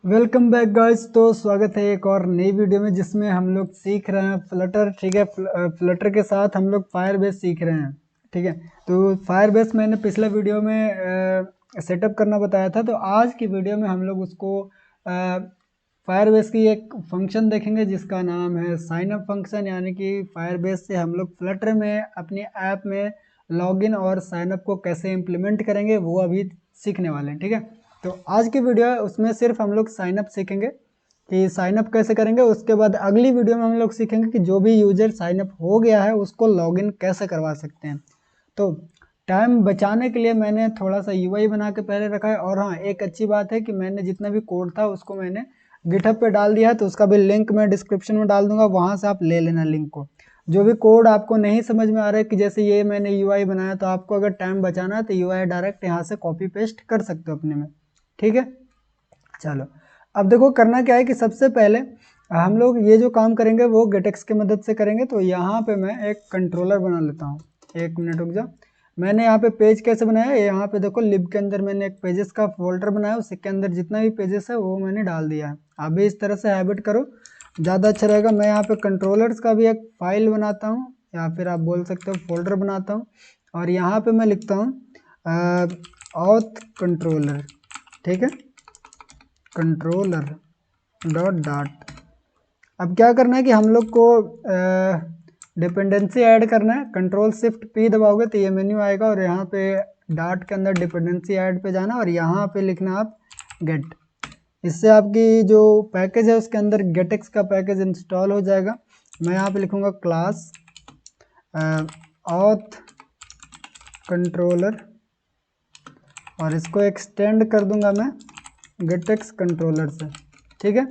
Welcome back guys. तो स्वागत है एक और नई वीडियो में जिसमें हम लोग सीख रहे हैं फ्लटर। ठीक है, फ्लटर के साथ हम लोग फायरबेस सीख रहे हैं। ठीक है, तो फायरबेस मैंने पिछला वीडियो में सेटअप करना बताया था। तो आज की वीडियो में हम लोग उसको फायरबेस की एक फंक्शन देखेंगे जिसका नाम है साइन अप फंक्शन। यानी कि फायरबेस से हम लोग फ्लटर में अपनी ऐप में लॉगिन और साइन अप को कैसे इम्प्लीमेंट करेंगे वो अभी सीखने वाले हैं। ठीक है, तो आज की वीडियो है उसमें सिर्फ हम लोग साइन अप सीखेंगे कि साइन अप कैसे करेंगे। उसके बाद अगली वीडियो में हम लोग सीखेंगे कि जो भी यूजर साइन अप हो गया है उसको लॉगिन कैसे करवा सकते हैं। तो टाइम बचाने के लिए मैंने थोड़ा सा यूआई बना के पहले रखा है। और हाँ, एक अच्छी बात है कि मैंने जितना भी कोड था उसको मैंने गिटहब पे डाल दिया है, तो उसका भी लिंक मैं डिस्क्रिप्शन में डाल दूंगा, वहाँ से आप ले लेना लिंक को। जो भी कोड आपको नहीं समझ में आ रहा है कि जैसे ये मैंने यूआई बनाया, तो आपको अगर टाइम बचाना है तो यूआई डायरेक्ट यहाँ से कॉपी पेस्ट कर सकते हो अपने में। ठीक है, चलो अब देखो करना क्या है कि सबसे पहले हम लोग ये जो काम करेंगे वो गेटेक्स की मदद से करेंगे। तो यहाँ पे मैं एक कंट्रोलर बना लेता हूँ। एक मिनट रुक जाओ। मैंने यहाँ पे पेज कैसे बनाया, यहाँ पे देखो लिब के अंदर मैंने एक पेजेस का फोल्डर बनाया, उसके अंदर जितना भी पेजेस है वो मैंने डाल दिया है। आप भी इस तरह से हैबिट करो, ज़्यादा अच्छा रहेगा। मैं यहाँ पे कंट्रोलर्स का भी एक फाइल बनाता हूँ, या फिर आप बोल सकते हो फोल्डर बनाता हूँ। और यहाँ पे मैं लिखता हूँ ऑथ कंट्रोलर। ठीक है, कंट्रोलर डॉट। अब क्या करना है कि हम लोग को डिपेंडेंसी ऐड करना है। कंट्रोल शिफ्ट पी दबाओगे तो ये मेन्यू आएगा, और यहाँ पे डॉट के अंदर डिपेंडेंसी ऐड पे जाना और यहाँ पे लिखना आप गेट। इससे आपकी जो पैकेज है उसके अंदर गेटेक्स का पैकेज इंस्टॉल हो जाएगा। मैं यहाँ पे लिखूँगा क्लास ऑथ कंट्रोलर, और इसको एक्सटेंड कर दूंगा मैं गेटेक्स कंट्रोलर से। ठीक है,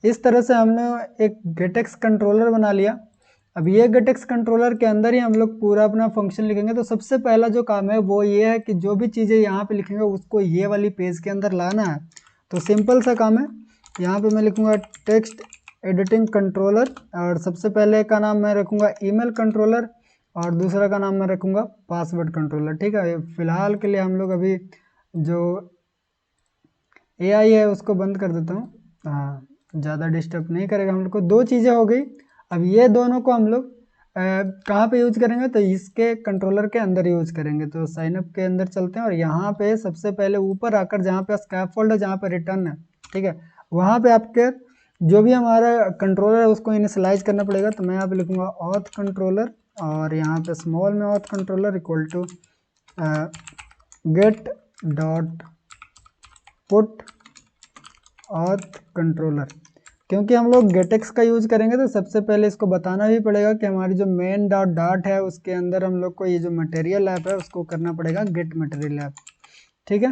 इस तरह से हमने एक गेटेक्स कंट्रोलर बना लिया। अब ये गेटेक्स कंट्रोलर के अंदर ही हम लोग पूरा अपना फंक्शन लिखेंगे। तो सबसे पहला जो काम है वो ये है कि जो भी चीज़ें यहाँ पे लिखेंगे उसको ये वाली पेज के अंदर लाना है। तो सिंपल सा काम है, यहाँ पे मैं लिखूँगा टेक्स्ट एडिटिंग कंट्रोलर, और सबसे पहले का नाम मैं रखूँगा ईमेल कंट्रोलर, और दूसरा का नाम मैं रखूँगा पासवर्ड कंट्रोलर। ठीक है, फिलहाल के लिए हम लोग अभी जो एआई है उसको बंद कर देता हूँ। हाँ, ज़्यादा डिस्टर्ब नहीं करेगा हम लोग को। दो चीज़ें हो गई। अब ये दोनों को हम लोग कहाँ पे यूज करेंगे, तो इसके कंट्रोलर के अंदर यूज करेंगे। तो साइनअप के अंदर चलते हैं, और यहाँ पे सबसे पहले ऊपर आकर जहाँ पे स्कैफोल्ड है, जहाँ पे रिटर्न है, ठीक है, वहाँ पे आपके जो भी हमारा कंट्रोलर है उसको इनिशियलाइज करना पड़ेगा। तो मैं यहाँ पे लिखूँगा ऑथ कंट्रोलर, और यहाँ पे स्मॉल में auth controller equal to get dot put auth controller. क्योंकि हम लोग गेटेक्स का यूज करेंगे तो सबसे पहले इसको बताना भी पड़ेगा कि हमारी जो मेन डॉट डॉट है उसके अंदर हम लोग को ये जो मटेरियल ऐप है उसको करना पड़ेगा गेट मटेरियल ऐप। ठीक है,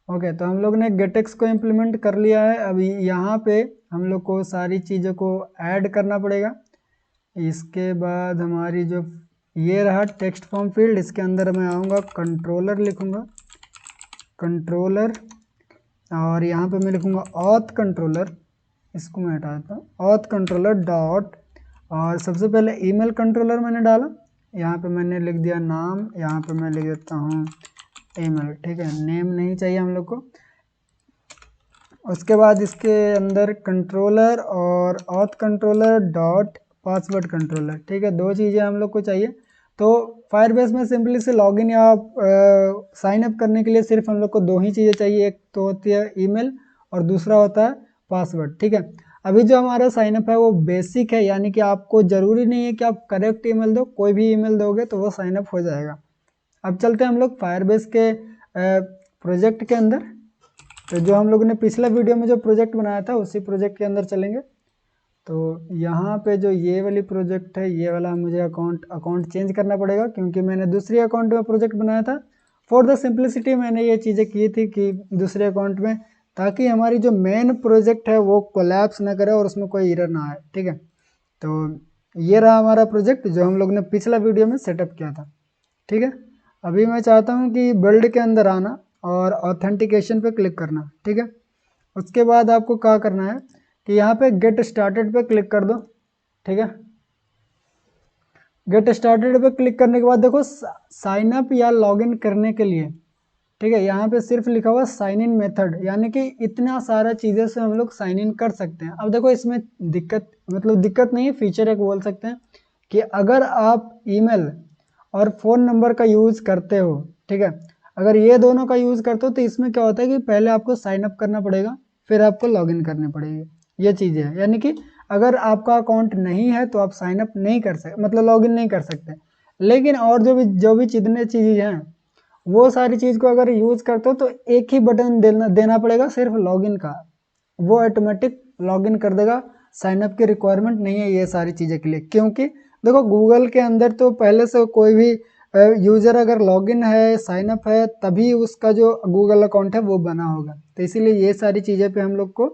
ओके। तो हम लोग ने गेटेक्स को इम्प्लीमेंट कर लिया है। अभी यहाँ पे हम लोग को सारी चीज़ों को ऐड करना पड़ेगा। इसके बाद हमारी जो ये रहा टेक्स्ट फॉर्म फील्ड, इसके अंदर मैं आऊँगा कंट्रोलर लिखूँगा कंट्रोलर, और यहाँ पे मैं लिखूँगा ऑथ कंट्रोलर। इसको मैं हटा देता हूँ, ऑथ कंट्रोलर डॉट, और सबसे पहले ईमेल कंट्रोलर मैंने डाला। यहाँ पे मैंने लिख दिया नाम, यहाँ पे मैं लिख देता हूँ ईमेल। ठीक है, नेम नहीं चाहिए हम लोग को। उसके बाद इसके अंदर कंट्रोलर और auth controller dot password controller. ठीक है, दो चीज़ें हम लोग को चाहिए। तो फायरबेस में सिंपली से लॉगिन या साइन अप करने के लिए सिर्फ हम लोग को दो ही चीज़ें चाहिए। एक तो होती है ईमेल और दूसरा होता है पासवर्ड। ठीक है, अभी जो हमारा साइन अप है वो बेसिक है, यानी कि आपको ज़रूरी नहीं है कि आप करेक्ट ईमेल दो, कोई भी ईमेल दोगे तो वो साइन अप हो जाएगा। अब चलते हैं हम लोग फायरबेस के प्रोजेक्ट के अंदर। तो जो हम लोगों ने पिछला वीडियो में जो प्रोजेक्ट बनाया था उसी प्रोजेक्ट के अंदर चलेंगे। तो यहाँ पे जो ये वाली प्रोजेक्ट है, ये वाला मुझे अकाउंट चेंज करना पड़ेगा क्योंकि मैंने दूसरे अकाउंट में प्रोजेक्ट बनाया था। फॉर द सिंप्लिसिटी मैंने ये चीज़ें की थी कि दूसरे अकाउंट में, ताकि हमारी जो मेन प्रोजेक्ट है वो कोलैप्स ना करे और उसमें कोई एरर ना आए। ठीक है, तो ये रहा हमारा प्रोजेक्ट जो हम लोग ने पिछला वीडियो में सेटअप किया था। ठीक है, अभी मैं चाहता हूँ कि बिल्ड के अंदर आना और ऑथेंटिकेशन पे क्लिक करना। ठीक है, उसके बाद आपको क्या करना है कि यहाँ पे गेट स्टार्टेड पे क्लिक कर दो। ठीक है, गेट स्टार्टेड पे क्लिक करने के बाद देखो साइन अप या लॉगिन करने के लिए ठीक है, यहाँ पे सिर्फ लिखा हुआ साइन इन मेथड, यानी कि इतना सारा चीज़ें से हम लोग साइन इन कर सकते हैं। अब देखो इसमें दिक्कत, मतलब दिक्कत नहीं है, फीचर एक बोल सकते हैं कि अगर आप ईमेल और फ़ोन नंबर का यूज़ करते हो, ठीक है, अगर ये दोनों का यूज़ करते हो तो इसमें क्या होता है कि पहले आपको साइन अप करना पड़ेगा, फिर आपको लॉगिन करनी पड़ेगी, ये चीज़ें हैं। यानी कि अगर आपका अकाउंट नहीं है तो आप साइन अप नहीं कर सकते, मतलब लॉगिन नहीं कर सकते। लेकिन और जो भी जितने चीज़ें हैं वो सारी चीज़ को अगर यूज़ करते हो तो एक ही बटन देना पड़ेगा, सिर्फ लॉगिन का, वो ऑटोमेटिक लॉगिन कर देगा। साइन अप की रिक्वायरमेंट नहीं है ये सारी चीज़ें के लिए, क्योंकि देखो गूगल के अंदर तो पहले से कोई भी यूज़र अगर लॉगिन है, साइन अप है, तभी उसका जो गूगल अकाउंट है वो बना होगा। तो इसीलिए ये सारी चीज़ें पे हम लोग को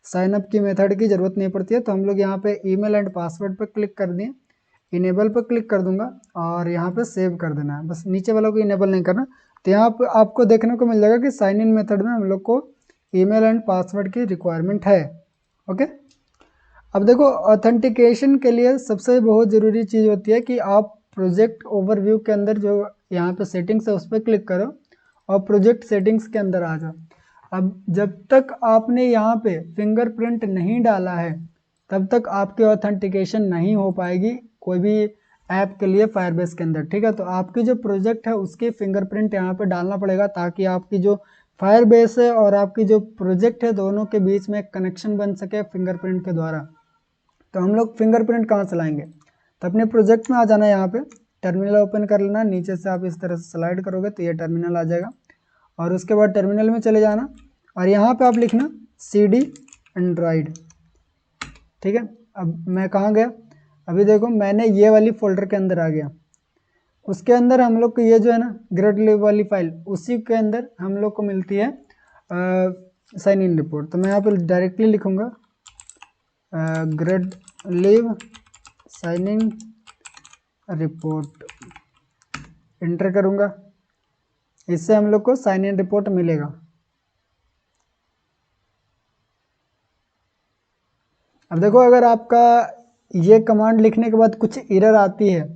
साइन अप की मेथड की ज़रूरत नहीं पड़ती है। तो हम लोग यहाँ पे ईमेल एंड पासवर्ड पर क्लिक कर दिए, इनेबल पर क्लिक कर दूंगा और यहाँ पे सेव कर देना है, बस नीचे वालों को इनेबल नहीं करना। तो यहाँ पे आपको देखने को मिल जाएगा कि साइन इन मेथड में हम लोग को ईमेल एंड पासवर्ड की रिक्वायरमेंट है। ओके, अब देखो ऑथेंटिकेशन के लिए सबसे बहुत ज़रूरी चीज़ होती है कि आप प्रोजेक्ट ओवरव्यू के अंदर जो यहाँ पे सेटिंग्स है उस पर क्लिक करो और प्रोजेक्ट सेटिंग्स के अंदर आ जाओ। अब जब तक आपने यहाँ पे फिंगरप्रिंट नहीं डाला है तब तक आपकी ऑथेंटिकेशन नहीं हो पाएगी कोई भी ऐप के लिए फायरबेस के अंदर, ठीक है। तो आपकी जो प्रोजेक्ट है उसके फिंगरप्रिंट यहाँ पे डालना पड़ेगा ताकि आपकी जो फायरबेस है और आपकी जो प्रोजेक्ट है दोनों के बीच में कनेक्शन बन सके फिंगरप्रिंट के द्वारा। तो हम लोग फिंगरप्रिंट कहाँ से लाएंगे, तो अपने प्रोजेक्ट में आ जाना, यहाँ पे टर्मिनल ओपन कर लेना, नीचे से आप इस तरह से स्लाइड करोगे तो ये टर्मिनल आ जाएगा और उसके बाद टर्मिनल में चले जाना और यहाँ पे आप लिखना CD एंड्रॉइड, ठीक है। अब मैं कहाँ गया, अभी देखो मैंने ये वाली फोल्डर के अंदर आ गया, उसके अंदर हम लोग को ये जो है ना ग्रेड लिव वाली फाइल, उसी के अंदर हम लोग को मिलती है साइन इन रिपोर्ट। तो मैं यहाँ पर डायरेक्टली लिखूँगा grade live sign in report, enter करूँगा, इससे हम लोग को साइन इन रिपोर्ट मिलेगा। अब देखो अगर आपका ये कमांड लिखने के बाद कुछ एरर आती है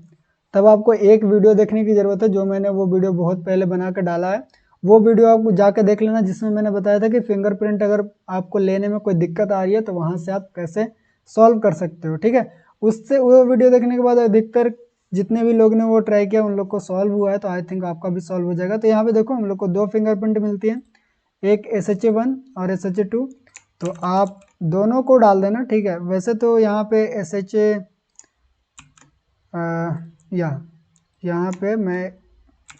तब आपको एक वीडियो देखने की ज़रूरत है, जो मैंने वो वीडियो बहुत पहले बना कर डाला है, वो वीडियो आपको जाके देख लेना जिसमें मैंने बताया था कि फिंगरप्रिंट अगर आपको लेने में कोई दिक्कत आ रही है तो वहाँ से आप कैसे सॉल्व कर सकते हो, ठीक है। उससे वो वीडियो देखने के बाद अधिकतर जितने भी लोग ने वो ट्राई किया उन लोग को सॉल्व हुआ है, तो आई थिंक आपका भी सॉल्व हो जाएगा। तो यहाँ पे देखो हम लोग को दो फिंगरप्रिंट मिलती है, एक SHA1 और SHA2, तो आप दोनों को डाल देना, ठीक है। वैसे तो यहाँ पे SHA यहाँ पे मैं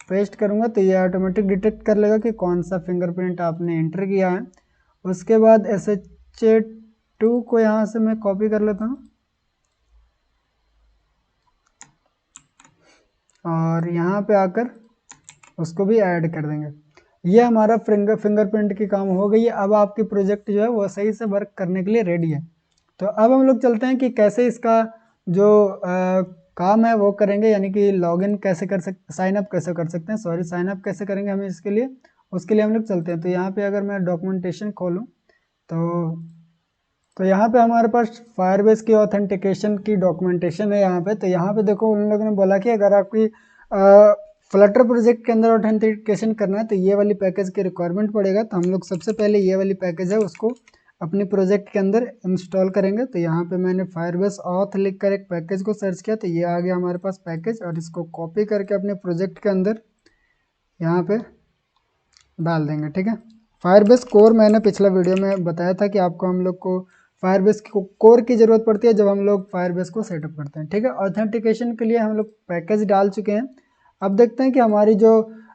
पेस्ट करूँगा तो ये ऑटोमेटिक डिटेक्ट कर लेगा कि कौन सा फिंगरप्रिंट आपने एंटर किया है। उसके बाद SHA2 को यहाँ से मैं कॉपी कर लेता हूँ और यहाँ पे आकर उसको भी ऐड कर देंगे। ये हमारा फिंगरप्रिंट की काम हो गई है। अब आपकी प्रोजेक्ट जो है वो सही से वर्क करने के लिए रेडी है। तो अब हम लोग चलते हैं कि कैसे इसका जो काम है वो करेंगे, यानी कि लॉगिन कैसे कर सकते, साइन अप कैसे कर सकते हैं, सॉरी साइन अप कैसे करेंगे हमें इसके लिए, उसके लिए हम लोग चलते हैं। तो यहाँ पे अगर मैं डॉक्यूमेंटेशन खोलूँ तो यहाँ पे हमारे पास फायरबेस की ऑथेंटिकेशन की डॉक्यूमेंटेशन है यहाँ पे। तो यहाँ पे देखो उन लोगों ने बोला कि अगर आपकी फ्लटर प्रोजेक्ट के अंदर ऑथेंटिकेशन करना है तो ये वाली पैकेज की रिक्वायरमेंट पड़ेगा। तो हम लोग सबसे पहले ये वाली पैकेज है उसको अपनी प्रोजेक्ट के अंदर इंस्टॉल करेंगे। तो यहाँ पे मैंने फायरबेस ऑथ लिख कर एक पैकेज को सर्च किया तो ये आ गया हमारे पास पैकेज, और इसको कॉपी करके अपने प्रोजेक्ट के अंदर यहाँ पे डाल देंगे, ठीक है। फायरबेस कोर मैंने पिछला वीडियो में बताया था कि आपको हम लोग को फायरबेस कोर की ज़रूरत पड़ती है जब हम लोग फायरबेस को सेटअप करते हैं, ठीक है। ऑथेंटिकेशन के लिए हम लोग पैकेज डाल चुके हैं। अब देखते हैं कि हमारी जो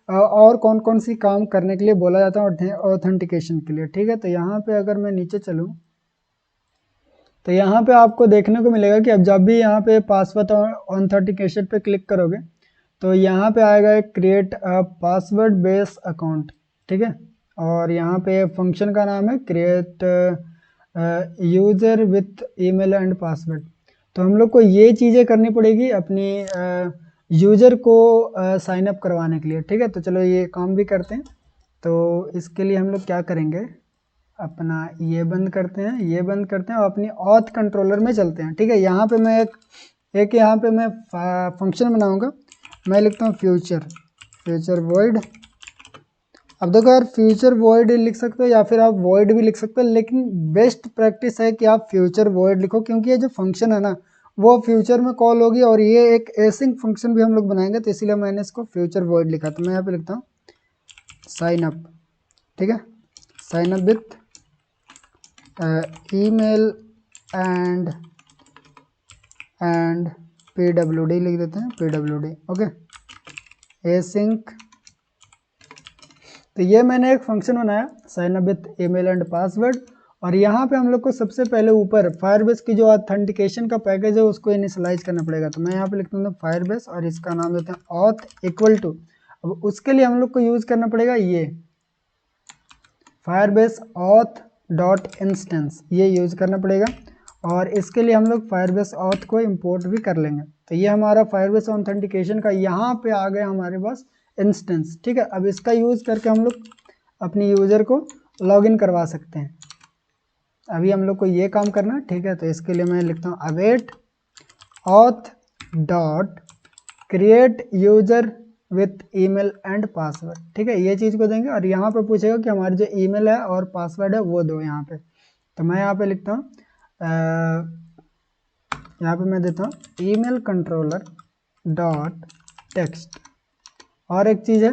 और कौन कौन सी काम करने के लिए बोला जाता है ऑथेंटिकेशन के लिए, ठीक है। तो यहाँ पे अगर मैं नीचे चलूँ तो यहाँ पे आपको देखने को मिलेगा कि अब जब भी यहाँ पे पासवर्ड ऑथेंटिकेशन पे क्लिक करोगे तो यहाँ पे आएगा एक create a password base account, ठीक है। और यहाँ पे फंक्शन का नाम है create user with email and password. तो हम लोग को ये चीज़ें करनी पड़ेगी अपनी यूज़र को साइन अप करवाने के लिए, ठीक है। तो चलो ये काम भी करते हैं। तो इसके लिए हम लोग क्या करेंगे, अपना ये बंद करते हैं, ये बंद करते हैं और अपनी ऑथ कंट्रोलर में चलते हैं, ठीक है। यहाँ पे मैं एक यहाँ पे मैं फंक्शन बनाऊँगा, मैं लिखता हूँ फ्यूचर वॉइड अब देखो यार, फ्यूचर वॉइड लिख सकते हो या फिर आप वॉइड भी लिख सकते हो, लेकिन बेस्ट प्रैक्टिस है कि आप फ्यूचर वॉइड लिखो, क्योंकि ये जो फंक्शन है ना वो फ्यूचर में कॉल होगी और ये एक एसिंक फंक्शन भी हम लोग बनाएंगे, तो इसीलिए मैंने इसको फ्यूचर वॉइड लिखा। तो मैं यहाँ पे लिखता हूँ साइन अप, ठीक है, sign up with email and PWD लिख देते हैं, PWD, ओके, एसिंक। तो ये मैंने एक फंक्शन बनाया sign up with email and password, और यहाँ पे हम लोग को सबसे पहले ऊपर फायरबेस की जो ऑथेंटिकेशन का पैकेज है उसको इनिशियलाइज करना पड़ेगा। तो मैं यहाँ पे लिखता हूँ फायरबेस और इसका नाम देते हैं ऑथ इक्वल टू। अब उसके लिए हम लोग को यूज करना पड़ेगा ये फायरबेस ऑथ डॉट इंस्टेंस, ये यूज करना पड़ेगा, और इसके लिए हम लोग फायरबेस ऑथ को इंपोर्ट भी कर लेंगे। तो ये हमारा फायरबेस ऑथेंटिकेशन का यहाँ पे आ गया हमारे पास इंस्टेंस, ठीक है। अब इसका यूज करके हम लोग अपनी यूजर को लॉगिन करवा सकते हैं। अभी हम लोग को ये काम करना, ठीक है। तो इसके लिए मैं लिखता हूँ await auth dot create user with email and password, ठीक है, ये चीज़ को देंगे, और यहाँ पे पूछेगा कि हमारी जो ईमेल है और पासवर्ड है वो दो यहाँ पे। तो मैं यहाँ पे लिखता हूँ, यहाँ पे मैं देता हूँ ईमेल कंट्रोलर डॉट टेक्स्ट, और एक चीज़ है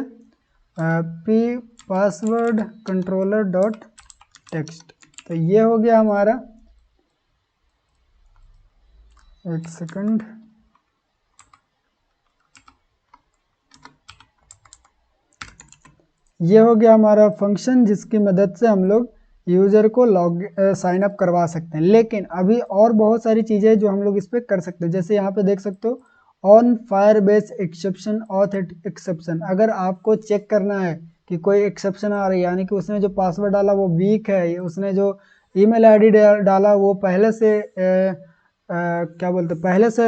P password controller dot text. तो ये हो गया हमारा, एक सेकंड, ये हो गया हमारा फंक्शन जिसकी मदद से हम लोग यूज़र को साइन अप करवा सकते हैं। लेकिन अभी और बहुत सारी चीज़ें जो हम लोग इस पर कर सकते हैं, जैसे यहाँ पे देख सकते हो on Firebase exception auth exception. अगर आपको चेक करना है कि कोई एक्सेप्शन आ रही है, यानी कि उसने जो पासवर्ड डाला वो वीक है, उसने जो ईमेल आईडी डाला वो पहले से क्या बोलते हैं, पहले से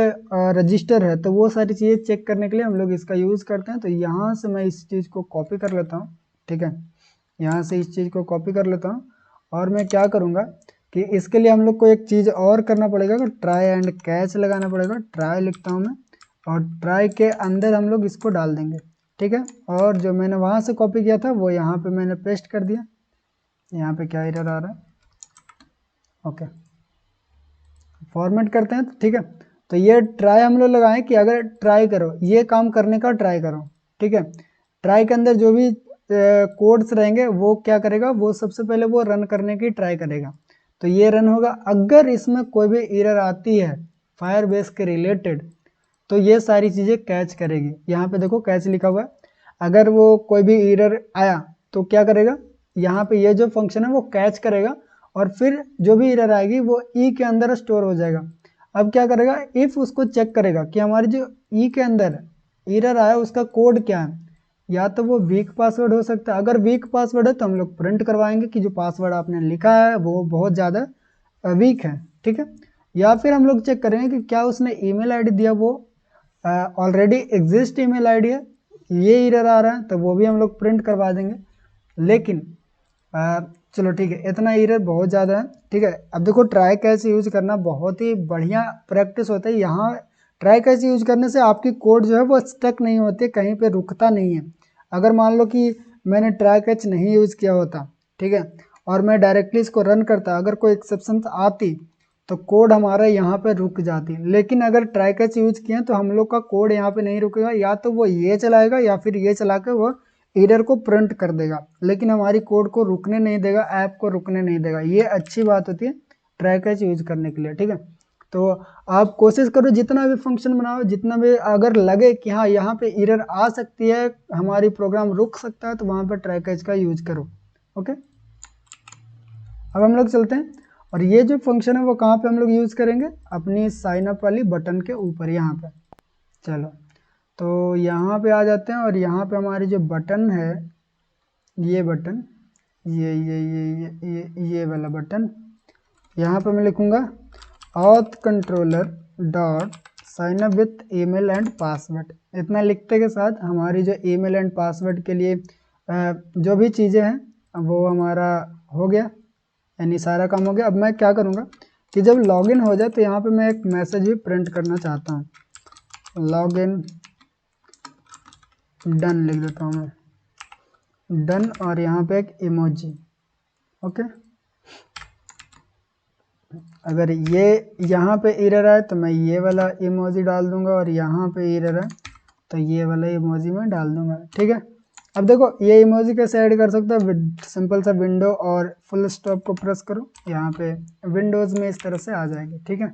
रजिस्टर है, तो वो सारी चीज़ें चेक करने के लिए हम लोग इसका यूज़ करते हैं। तो यहाँ से मैं इस चीज़ को कॉपी कर लेता हूँ, ठीक है, यहाँ से इस चीज़ को कॉपी कर लेता हूँ, और मैं क्या करूँगा कि इसके लिए हम लोग को एक चीज़ और करना पड़ेगा, ट्राई एंड कैच लगाना पड़ेगा। ट्राई लिखता हूँ मैं, और ट्राई के अंदर हम लोग इसको डाल देंगे, ठीक है। और जो मैंने वहाँ से कॉपी किया था वो यहाँ पे मैंने पेस्ट कर दिया। यहाँ पे क्या एरर आ रहा है, ओके, फॉर्मेट करते हैं, ठीक है। तो ये ट्राई हम लोग लगाएं कि अगर ट्राई करो, ये काम करने का ट्राई करो, ठीक है। ट्राई के अंदर जो भी कोड्स रहेंगे वो क्या करेगा, वो सबसे पहले वो रन करने की ट्राई करेगा। तो ये रन होगा, अगर इसमें कोई भी एरर आती है फायरबेस के रिलेटेड तो ये सारी चीज़ें कैच करेगी। यहाँ पे देखो कैच लिखा हुआ है, अगर वो कोई भी एरर आया तो क्या करेगा, यहाँ पे ये जो फंक्शन है वो कैच करेगा, और फिर जो भी एरर आएगी वो ई के अंदर स्टोर हो जाएगा। अब क्या करेगा, इफ़ उसको चेक करेगा कि हमारी जो ई के अंदर एरर आया उसका कोड क्या है, या तो वो वीक पासवर्ड हो सकता है। अगर वीक पासवर्ड है तो हम लोग प्रिंट करवाएंगे कि जो पासवर्ड आपने लिखा है वो बहुत ज़्यादा वीक है, ठीक है। या फिर हम लोग चेक करेंगे कि क्या उसने ईमेल आईडी दिया वो ऑलरेडी एग्जिस्ट ईमेल आईडी है, ये एरर आ रहा है, तो वो भी हम लोग प्रिंट करवा देंगे। लेकिन चलो ठीक है, इतना एरर बहुत ज़्यादा है, ठीक है। अब देखो ट्राई कैच यूज करना बहुत ही बढ़िया प्रैक्टिस होता है। यहाँ ट्राई कैच यूज करने से आपकी कोड जो है वो स्टक नहीं होती, कहीं पे रुकता नहीं है। अगर मान लो कि मैंने ट्राई कैच नहीं यूज़ किया होता, ठीक है, और मैं डायरेक्टली इसको रन करता, अगर कोई एक्सेप्शन आती तो कोड हमारा यहाँ पे रुक जाती। लेकिन अगर ट्राई कैच यूज किए तो हम लोग का कोड यहाँ पे नहीं रुकेगा, या तो वो ये चलाएगा या फिर ये चला के वो एरर को प्रिंट कर देगा, लेकिन हमारी कोड को रुकने नहीं देगा, ऐप को रुकने नहीं देगा। ये अच्छी बात होती है ट्राई कैच यूज करने के लिए, ठीक है। तो आप कोशिश करो जितना भी फंक्शन बनाओ, जितना भी अगर लगे कि हाँ यहाँ पे एरर आ सकती है, हमारी प्रोग्राम रुक सकता है, तो वहाँ पर ट्राई कैच का यूज करो, ओके। अब हम लोग चलते हैं, और ये जो फंक्शन है वो कहाँ पे हम लोग यूज़ करेंगे, अपनी साइन अप वाली बटन के ऊपर यहाँ पे। चलो तो यहाँ पे आ जाते हैं, और यहाँ पे हमारी जो बटन है, ये बटन, ये वाला बटन, यहाँ पे मैं लिखूँगा auth controller dot sign up with email and password. इतना लिखते के साथ हमारी जो ईमेल एंड पासवर्ड के लिए जो भी चीज़ें हैं वो हमारा हो गया, यानी सारा काम हो गया। अब मैं क्या करूँगा कि जब लॉगिन हो जाए तो यहाँ पे मैं एक मैसेज भी प्रिंट करना चाहता हूँ, लॉगिन डन लिख देता हूँ मैं, डन और यहाँ पे एक इमोजी। ओके, अगर ये यहाँ पे एरर आए तो मैं ये वाला इमोजी डाल दूंगा, और यहाँ पे एरर आए तो ये वाला इमोजी मैं डाल दूंगा। ठीक है, अब देखो ये इमोजी कैसे ऐड कर सकते हो, सिंपल सा विंडो और फुल स्टॉप को प्रेस करो, यहाँ पे विंडोज़ में इस तरह से आ जाएगी। ठीक है,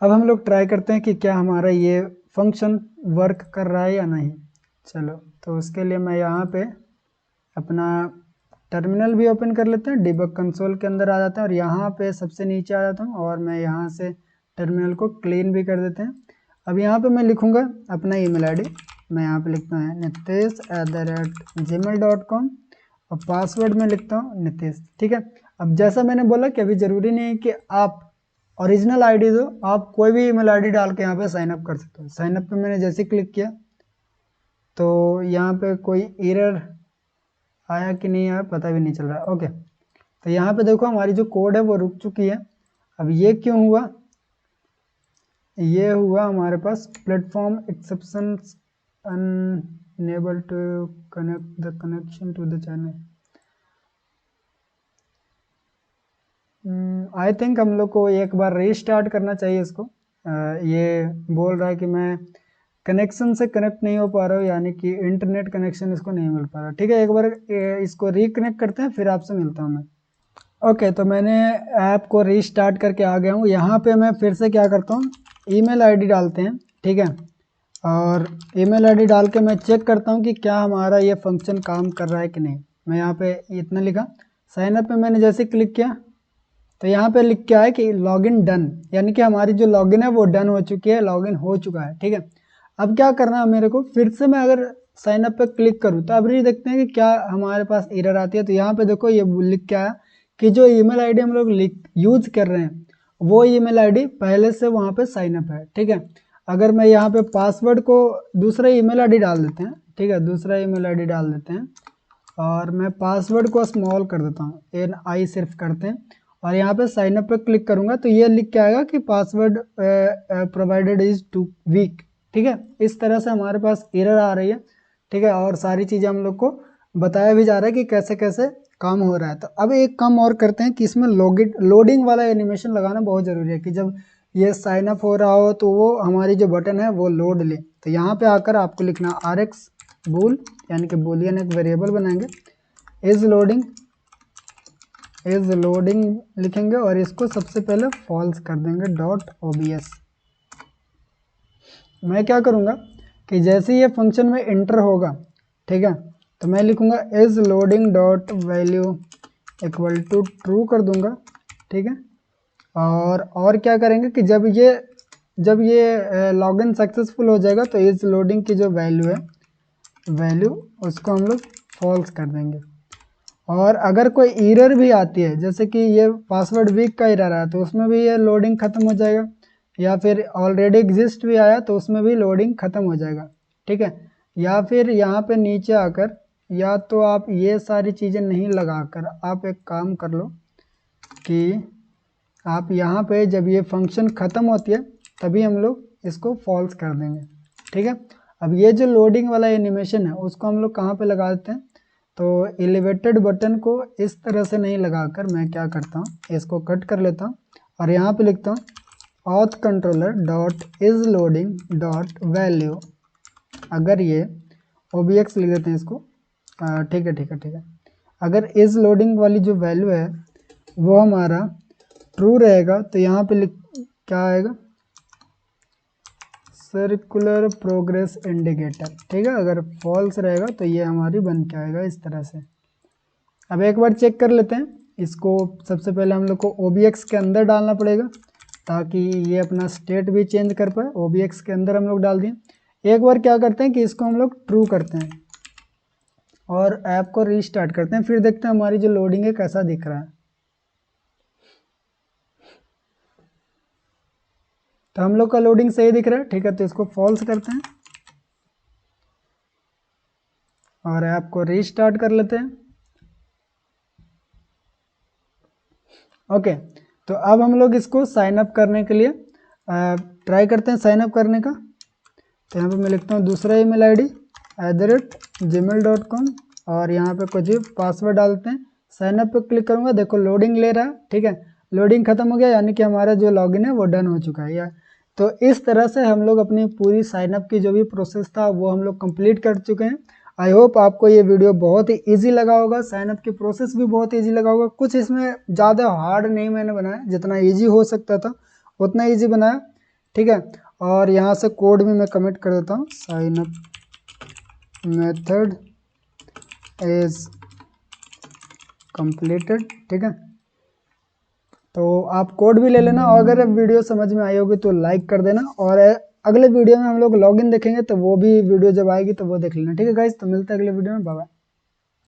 अब हम लोग ट्राई करते हैं कि क्या हमारा ये फंक्शन वर्क कर रहा है या नहीं। चलो, तो उसके लिए मैं यहाँ पे अपना टर्मिनल भी ओपन कर लेते हैं, डिबग कंसोल के अंदर आ जाते हैं और यहाँ पे सबसे नीचे आ जाता हूँ और मैं यहाँ से टर्मिनल को क्लीन भी कर देते हैं। अब यहाँ पे मैं लिखूँगा अपना ईमेल आईडी, मैं यहाँ पे लिखता हूँ nitish@gmail.com और पासवर्ड में लिखता हूँ नीतीश। ठीक है, अब जैसा मैंने बोला कि अभी ज़रूरी नहीं है कि आप ओरिजिनल आईडी दो, आप कोई भी ईमेल आईडी डाल के यहाँ पे साइनअप कर सकते हो। साइनअप पे मैंने जैसे क्लिक किया तो यहाँ पे कोई एरर आया कि नहीं आया पता भी नहीं चल रहा है। ओके, तो यहाँ पे देखो हमारी जो कोड है वो रुक चुकी है। अब ये क्यों हुआ, ये हुआ हमारे पास platform exceptions unable to connect the connection to the channel. I think हम लोग को एक बार रीस्टार्ट करना चाहिए इसको। ये बोल रहा है कि मैं कनेक्शन से कनेक्ट नहीं हो पा रहा हूँ, यानी कि इंटरनेट कनेक्शन इसको नहीं मिल पा रहा। ठीक है, एक बार इसको रिकनेक्ट करते हैं फिर आपसे मिलता हूँ मैं। ओके, तो मैंने ऐप को रीस्टार्ट करके आ गया हूँ। यहाँ पे मैं फिर से क्या करता हूँ, ईमेल आईडी डालते हैं। ठीक है, और ईमेल आईडी डाल के मैं चेक करता हूँ कि क्या हमारा ये फंक्शन काम कर रहा है कि नहीं। मैं यहाँ पे इतना लिखा, साइन अप पे मैंने जैसे क्लिक किया तो यहाँ पे लिख के आया कि लॉगिन डन, यानी कि हमारी जो लॉगिन है वो डन हो चुकी है, लॉगिन हो चुका है। ठीक है, अब क्या करना है मेरे को, फिर से मैं अगर साइन अप पे क्लिक करूँ तो अब ये देखते हैं कि क्या हमारे पास एरर आती है। तो यहाँ पे देखो ये लिख के आया कि जो ईमेल आईडी हम लोग यूज कर रहे हैं वो ईमेल आईडी पहले से वहाँ पे साइन अप है। ठीक है, अगर मैं यहाँ पे पासवर्ड को दूसरा ईमेल आईडी डाल देते हैं। ठीक है, दूसरा ईमेल आईडी डाल देते हैं और मैं पासवर्ड को स्मॉल कर देता हूँ, NI सिर्फ करते हैं, और यहाँ पे साइन अप पे क्लिक करूँगा तो ये लिख के आएगा कि password provided is too weak. ठीक है, इस तरह से हमारे पास एरर आ रही है। ठीक है, और सारी चीज़ें हम लोग को बताया भी जा रहा है कि कैसे कैसे काम हो रहा है। तो अब एक काम और करते हैं कि इसमें लोडिंग वाला एनिमेशन लगाना बहुत ज़रूरी है कि जब ये साइन अप हो रहा हो तो वो हमारी जो बटन है वो लोड ले। तो यहाँ पे आकर आपको लिखना RX बूल, यानी कि बूलियन एक वेरिएबल बनाएंगे, इज लोडिंग लिखेंगे और इसको सबसे पहले फॉल्स कर देंगे .obs। मैं क्या करूँगा कि जैसे ये फंक्शन में इंटर होगा, ठीक है, तो मैं लिखूँगा is loading dot value equal to true कर दूँगा। ठीक है, और क्या करेंगे कि जब ये लॉगिन सक्सेसफुल हो जाएगा तो इज लोडिंग की जो वैल्यू उसको हम लोग फॉल्स कर देंगे। और अगर कोई एरर भी आती है, जैसे कि ये पासवर्ड वीक का एरर आया तो उसमें भी ये लोडिंग ख़त्म हो जाएगा, या फिर ऑलरेडी एग्जिस्ट भी आया तो उसमें भी लोडिंग ख़त्म हो जाएगा। ठीक है, या फिर यहाँ पे नीचे आकर या तो आप ये सारी चीज़ें नहीं लगाकर आप एक काम कर लो कि आप यहाँ पे जब ये फंक्शन ख़त्म होती है तभी हम लोग इसको फॉल्स कर देंगे। ठीक है, अब ये जो लोडिंग वाला एनिमेशन है उसको हम लोग कहाँ पे लगा देते हैं, तो एलिवेटेड बटन को इस तरह से नहीं लगाकर मैं क्या करता हूँ, इसको कट कर लेता हूँ और यहाँ पे लिखता हूँ auth controller dot is loading dot value. अगर ये OBX लिख देते हैं इसको, ठीक है, अगर इज लोडिंग वाली जो वैल्यू है वो हमारा ट्रू रहेगा तो यहाँ पे क्या आएगा, सर्कुलर प्रोग्रेस इंडिकेटर। ठीक है, अगर फॉल्स रहेगा तो ये हमारी बन के आएगा इस तरह से। अब एक बार चेक कर लेते हैं इसको। सबसे पहले हम लोग को OBX के अंदर डालना पड़ेगा ताकि ये अपना स्टेट भी चेंज कर पाए। OBX के अंदर हम लोग डाल दिए। एक बार क्या करते हैं कि इसको हम लोग ट्रू करते हैं और ऐप को रीस्टार्ट करते हैं, फिर देखते हैं हमारी जो लोडिंग है कैसा दिख रहा है। तो हम लोग का लोडिंग सही दिख रहा है। ठीक है, तो इसको फॉल्स करते हैं और ऐप को रीस्टार्ट कर लेते हैं। ओके, तो अब हम लोग इसको साइन अप करने के लिए ट्राई करते हैं साइन अप करने का। तो यहाँ पे मैं लिखता हूँ दूसरा ईमेल आईडी gmail.com और यहाँ पे कुछ भी पासवर्ड डालते हैं। साइन अप पे क्लिक करूँगा, देखो लोडिंग ले रहा है, ठीक है। लोडिंग खत्म हो गया, यानी कि हमारा जो लॉगिन है वो डन हो चुका है यार। तो इस तरह से हम लोग अपनी पूरी साइन अप की जो भी प्रोसेस था वो हम लोग कंप्लीट कर चुके हैं। आई होप आपको ये वीडियो बहुत ही ईजी लगा होगा, साइन अप की प्रोसेस भी बहुत ईजी लगा होगा। कुछ इसमें ज़्यादा हार्ड नहीं मैंने बनाया, जितना ईजी हो सकता था उतना ईजी बनाया, ठीक है। और यहाँ से कोड भी मैं कमेंट कर देता हूँ, sign up method is completed, ठीक है। तो आप कोड भी ले लेना, और अगर वीडियो समझ में आई होगी तो लाइक कर देना, और अगले वीडियो में हम लोग लॉगिन देखेंगे तो वो भी वीडियो जब आएगी तो वो देख लेना, ठीक है गाइस। तो मिलते हैं अगले वीडियो में, बाय बाय।